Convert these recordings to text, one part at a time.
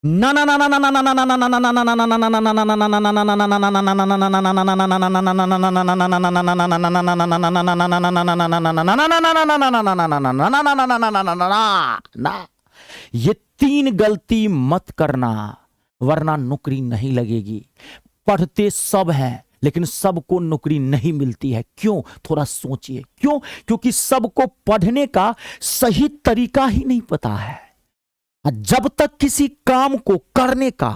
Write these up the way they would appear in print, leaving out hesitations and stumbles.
ना ना ना ना ना ना ना ना ना ना ना ना ना ना ना ना ना, ये तीन गलती मत करना वरना नौकरी नहीं लगेगी। पढ़ते सब हैं लेकिन सबको नौकरी नहीं मिलती है। क्यों? थोड़ा सोचिए क्यों। क्योंकि सबको पढ़ने का सही तरीका ही नहीं पता है। जब तक किसी काम को करने का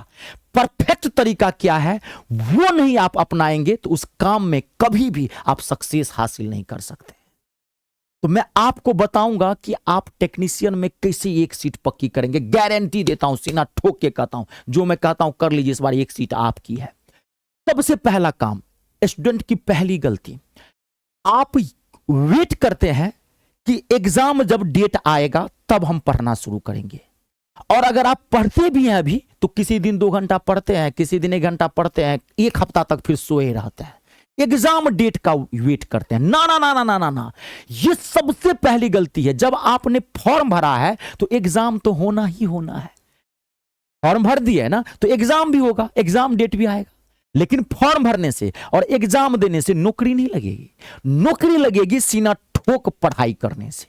परफेक्ट तरीका क्या है वो नहीं आप अपनाएंगे तो उस काम में कभी भी आप सक्सेस हासिल नहीं कर सकते। तो मैं आपको बताऊंगा कि आप टेक्नीशियन में कैसे एक सीट पक्की करेंगे। गारंटी देता हूं, सीना ठोक के कहता हूं, जो मैं कहता हूं कर लीजिए, इस बार एक सीट आपकी है। सबसे पहला काम, स्टूडेंट की पहली गलती, आप वेट करते हैं कि एग्जाम जब डेट आएगा तब हम पढ़ना शुरू करेंगे। और अगर आप पढ़ते भी हैं अभी तो किसी दिन 2 घंटा पढ़ते हैं, किसी दिन 1 घंटा पढ़ते हैं, 1 हफ्ता तक फिर सोए रहते हैं, एग्जाम डेट का वेट करते हैं। ना ना ना ना ना ना ना, ये सबसे पहली गलती है। जब आपने फॉर्म भरा है तो एग्जाम तो होना ही होना है। फॉर्म भर दिया ना तो एग्जाम भी होगा, एग्जाम डेट भी आएगा। लेकिन फॉर्म भरने से और एग्जाम देने से नौकरी नहीं लगेगी। नौकरी लगेगी सीना ठोक पढ़ाई करने से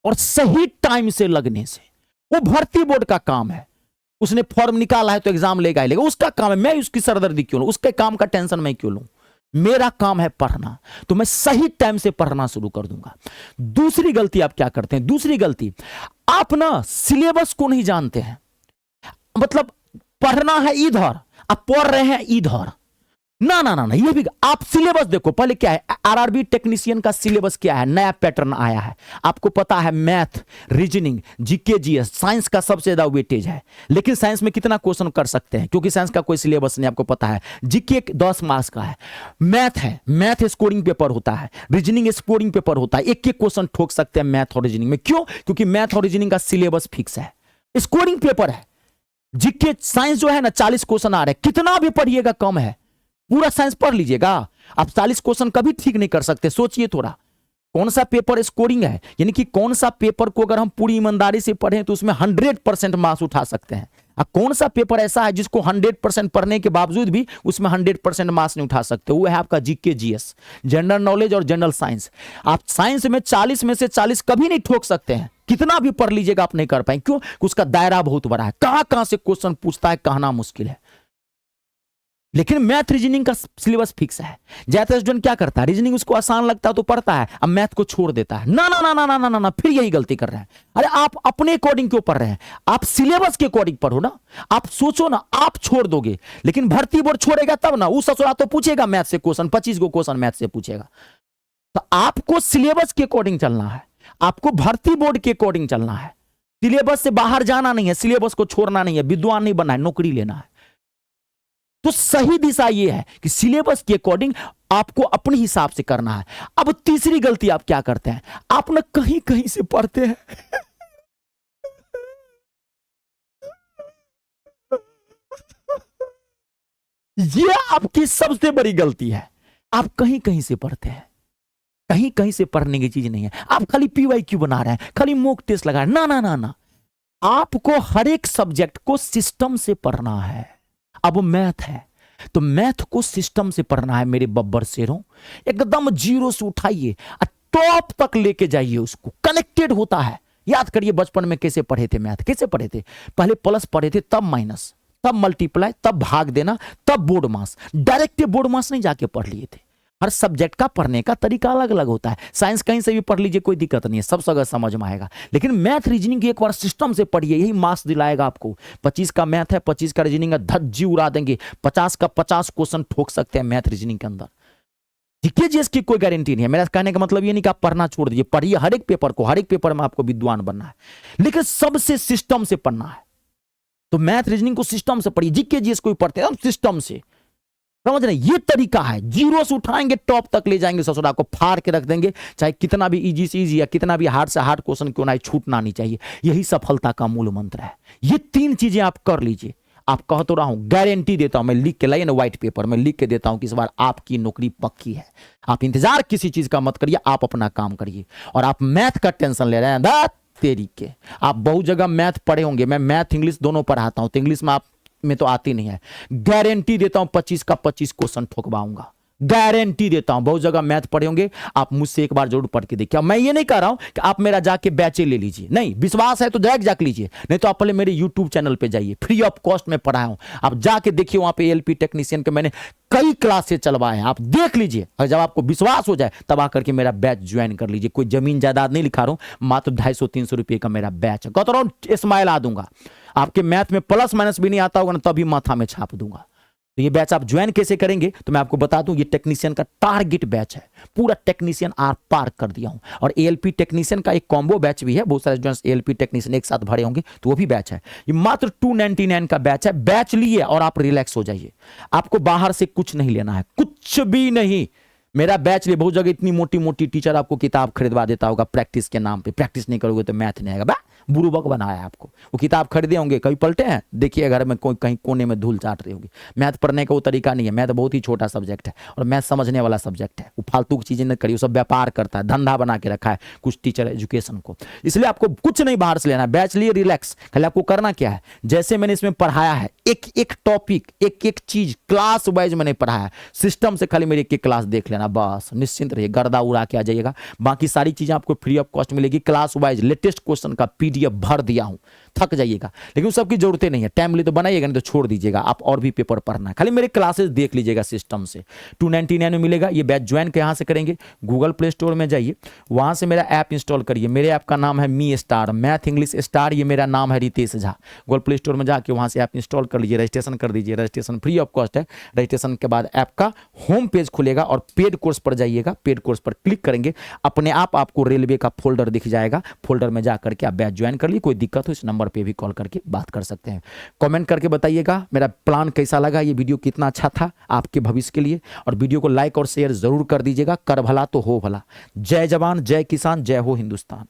और सही टाइम से लगने से। वो भर्ती बोर्ड का काम है, उसने फॉर्म निकाला है तो एग्जाम लेगा ही लेगा, उसका काम है। मैं उसकी सरदर्दी क्यों लूं, उसके काम का टेंशन मैं क्यों लूं। मेरा काम है पढ़ना, तो मैं सही टाइम से पढ़ना शुरू कर दूंगा। दूसरी गलती आप क्या करते हैं? दूसरी गलती, आप ना सिलेबस को नहीं जानते हैं। मतलब पढ़ना है इधर, आप पढ़ रहे हैं इधर। ना ना ना ना, ये भी आप सिलेबस देखो पहले। क्या है आरआरबी टेक्नीशियन का सिलेबस? क्या है? नया पैटर्न आया है, आपको पता है। Math, reasoning, GK, GS, science का सबसे ज्यादा वेटेज है। लेकिन साइंस में कितना क्वेश्चन कर सकते हैं क्योंकि साइंस का कोई सिलेबस नहीं, आपको पता है। जीके 10 मार्क्स का है। मैथ है, मैथ स्कोरिंग पेपर होता है, रीजनिंग स्कोरिंग पेपर होता है। एक एक क्वेश्चन ठोक सकते हैं मैथ और रीजनिंग में। क्यों? क्योंकि मैथ और रीजनिंग का सिलेबस फिक्स है, स्कोरिंग पेपर है। जीके साइंस जो है ना 40 क्वेश्चन आ रहे हैं, कितना भी पढ़िएगा कम है। पूरा साइंस पढ़ लीजिएगा, आप 40 क्वेश्चन कभी ठीक नहीं कर सकते। सोचिए थोड़ा, कौन सा पेपर स्कोरिंग है, यानी कि कौन सा पेपर को अगर हम पूरी ईमानदारी से पढ़ें तो उसमें 100% मार्क्स उठा सकते हैं। और कौन सा पेपर ऐसा है जिसको 100% पढ़ने के बावजूद भी उसमें 100% मार्क्स नहीं उठा सकते? वो है आपका जीके, जीएस, जनरल नॉलेज और जनरल साइंस। आप साइंस में 40 में से 40 कभी नहीं ठोक सकते हैं, कितना भी पढ़ लीजिएगा आप नहीं कर पाएंगे। क्यों? उसका दायरा बहुत बड़ा है, कहां कहां से क्वेश्चन पूछता है, कहना मुश्किल है। लेकिन मैथ रीजनिंग का सिलेबस फिक्स है। ज्यादा स्टूडेंट क्या करता है, रीजनिंग उसको आसान लगता है तो पढ़ता है, अब मैथ को छोड़ देता है। ना ना ना ना ना ना ना ना, फिर यही गलती कर रहे हैं। अरे आप अपने अकॉर्डिंग क्यों पढ़ रहे हैं? आप सिलेबस के अकॉर्डिंग पढ़ो ना। आप सोचो ना, आप छोड़ दोगे लेकिन भर्ती बोर्ड छोड़ेगा तब ना। उस ससुरा तो पूछेगा मैथ से क्वेश्चन, 25 को क्वेश्चन मैथ से पूछेगा। तो आपको सिलेबस के अकॉर्डिंग चलना है, आपको भर्ती बोर्ड के अकॉर्डिंग चलना है। सिलेबस से बाहर जाना नहीं है, सिलेबस को छोड़ना नहीं है, विद्वान नहीं बनना है, नौकरी लेना है। तो सही दिशा यह है कि सिलेबस के अकॉर्डिंग आपको अपने हिसाब से करना है। अब तीसरी गलती आप क्या करते हैं, आप ना कहीं कहीं से पढ़ते हैं। यह आपकी सबसे बड़ी गलती है। आप कहीं कहीं से पढ़ते हैं, कहीं कहीं से पढ़ने की चीज नहीं है। आप खाली पीवाईक्यू बना रहे हैं, खाली मॉक टेस्ट लगा रहे हैं। ना ना ना ना, आपको हर एक सब्जेक्ट को सिस्टम से पढ़ना है। अब मैथ है तो मैथ को सिस्टम से पढ़ना है मेरे बब्बर शेरों। एकदम जीरो से उठाइए, टॉप तक लेके जाइए, उसको कनेक्टेड होता है। याद करिए बचपन में कैसे पढ़े थे मैथ, कैसे पढ़े थे? पहले प्लस पढ़े थे, तब माइनस, तब मल्टीप्लाई, तब भाग देना, तब बोर्ड मास। डायरेक्ट बोर्ड मास नहीं जाके पढ़ लिए थे। हर सब्जेक्ट का पढ़ने का तरीका अलग अलग होता है। साइंस कहीं से भी पढ़ लीजिए, कोई दिक्कत नहीं है, सब जगह समझ में आएगा। लेकिन मैथ रीजनिंग एक बार सिस्टम से पढ़िए, यही मार्क्स दिलाएगा आपको। 25 का मैथ है, 25 का रीजनिंग है, धज्जी उड़ा देंगे। 50 का 50 क्वेश्चन ठोक सकते हैं मैथ रीजनिंग के अंदर। जीके जीएस की कोई गारंटी नहीं है। मेरा कहने का मतलब ये नहीं कि आप पढ़ना छोड़ दीजिए, पढ़िए हर एक पेपर को, हर एक पेपर में आपको विद्वान बनना है, लेकिन सबसे सिस्टम से पढ़ना है। तो मैथ रीजनिंग को सिस्टम से पढ़िए, जीके जीएस को पढ़ते हैं सिस्टम से। समझ रहे? ये तरीका है, जीरो से उठाएंगे टॉप तक ले जाएंगे, ससुरा को फाड़ के रख देंगे। चाहे कितना भी इजी से इजी या कितना भी हार्ड से हार्ड क्वेश्चन क्यों ना, छूटना नहीं चाहिए। यही सफलता का मूल मंत्र है। ये 3 चीजें आप कर लीजिए। आप कह तो रहा हूं, गारंटी देता हूं, मैं लिख के लाइए ना व्हाइट पेपर में लिख के देता हूं कि इस बार आपकी नौकरी पक्की है। आप इंतजार किसी चीज का मत करिए, आप अपना काम करिए। और आप मैथ का टेंशन ले रहे हैं, तेरी के, आप बहुत जगह मैथ पढ़े होंगे, मैं मैथ इंग्लिश दोनों पढ़ाता हूं, तो इंग्लिश में आप में तो आती नहीं है, गारंटी देता हूं 25 का 25 क्वेश्चन ठोकवाऊंगा, गारंटी देता हूं। बहुत जगह मैथ पढ़े होंगे, आप मुझसे एक बार जरूर पढ़ के देखिए। मैं ये नहीं कह रहा हूं कि आप मेरा जाके बैचे ले लीजिए, नहीं, विश्वास है तो डायरेक्ट जाके लीजिए, नहीं तो आप पहले मेरे यूट्यूब चैनल पे जाइए, फ्री ऑफ कॉस्ट में पढ़ाया हूं, आप जाके देखिए, वहां पे एएलपी टेक्नीशियन के मैंने कई क्लासेस चलवाए हैं, आप देख लीजिए, और जब आपको विश्वास हो जाए तब आकर के मेरा बैच ज्वाइन कर लीजिए। कोई जमीन जायदाद नहीं लिखा रहा हूं, मात्र 250-300 रुपए का मेरा बैच है, कहता रहा स्माइल आ दूंगा, आपके मैथ में प्लस माइनस भी नहीं आता होगा ना, तभी माथा में छाप दूंगा। तो ये बैच आप ज्वाइन कैसे करेंगे, तो मैं आपको बता दूं, ये टेक्नीशियन का टारगेट बैच है, पूरा टेक्नीशियन आर पार कर दिया हूं। और एएलपी टेक्नीशियन का एक कॉम्बो बैच भी है, बहुत सारे स्टूडेंट्स एएलपी टेक्नीशियन एक साथ भरे होंगे, तो वो भी बैच है। ये मात्र 299 का बैच है, बैच लिए और आप रिलैक्स हो जाइए, आपको बाहर से कुछ नहीं लेना है, कुछ भी नहीं। मेरा बैच लिए बहुत जगह इतनी मोटी मोटी टीचर आपको किताब खरीदवा देता होगा प्रैक्टिस के नाम पे, प्रैक्टिस नहीं करोगे तो मैथ नहीं आएगा, बा बुरुबक बनाया आपको। वो किताब खरीदे होंगे, कभी पलटे हैं, देखिए घर में कोई कहीं कोने में धूल चाट रही होगी। मैथ पढ़ने का वो तरीका नहीं है, मैथ बहुत ही छोटा सब्जेक्ट है और मैथ समझने वाला सब्जेक्ट है। वो फालतू की चीजें नहीं करिए, सब व्यापार करता है, धंधा बना के रखा है कुछ टीचर एजुकेशन को, इसलिए आपको कुछ नहीं बाहर से लेना। बैच लिए रिलैक्स, खाली आपको करना क्या है, जैसे मैंने इसमें पढ़ाया है, एक एक टॉपिक, एक एक चीज क्लास वाइज मैंने पढ़ाया है, सिस्टम से खाली मेरी एक एक क्लास देख लेना, बस निश्चिंत रहिए, गर्दा उड़ा के आ जाइएगा। बाकी सारी चीजें आपको फ्री ऑफ कॉस्ट मिलेगी, क्लास वाइज लेटेस्ट क्वेश्चन का पीडीएफ भर दिया हूं, थक जाइएगा, लेकिन उस सबकी जरूरत नहीं है, टाइम लिए तो बनाइएगा, नहीं तो छोड़ दीजिएगा, आप और भी पेपर पढ़ना है, खाली मेरे क्लासेस देख लीजिएगा सिस्टम से। 299 में मिलेगा। ये बैच ज्वाइन कहां से करेंगे, गूगल प्ले स्टोर में जाइए, वहां से मेरा ऐप इंस्टॉल करिए, मेरे ऐप का नाम है me star, math English star, ये मेरा नाम है Ritesh Jha. Google Play Store में जाके वहां से ऐप इंस्टॉल कर लीजिए, रजिस्ट्रेशन कर दीजिए, रजिस्ट्रेशन फ्री ऑफ कॉस्ट है। रजिस्ट्रेशन के बाद ऐप का होम पेज खुलेगा और पेड कोर्स पर जाइएगा, पेड कोर्स पर क्लिक करेंगे, अपने आप आपको रेलवे का फोल्डर दिख जाएगा, फोल्डर में जाकर के आप बैच ज्वाइन कर लीजिए। कोई दिक्कत हो इस नंबर पे भी कॉल करके बात कर सकते हैं। कमेंट करके बताइएगा मेरा प्लान कैसा लगा, ये वीडियो कितना अच्छा था आपके भविष्य के लिए, और वीडियो को लाइक और शेयर जरूर कर दीजिएगा। कर भला तो हो भला। जय जवान, जय किसान, जय हो हिंदुस्तान।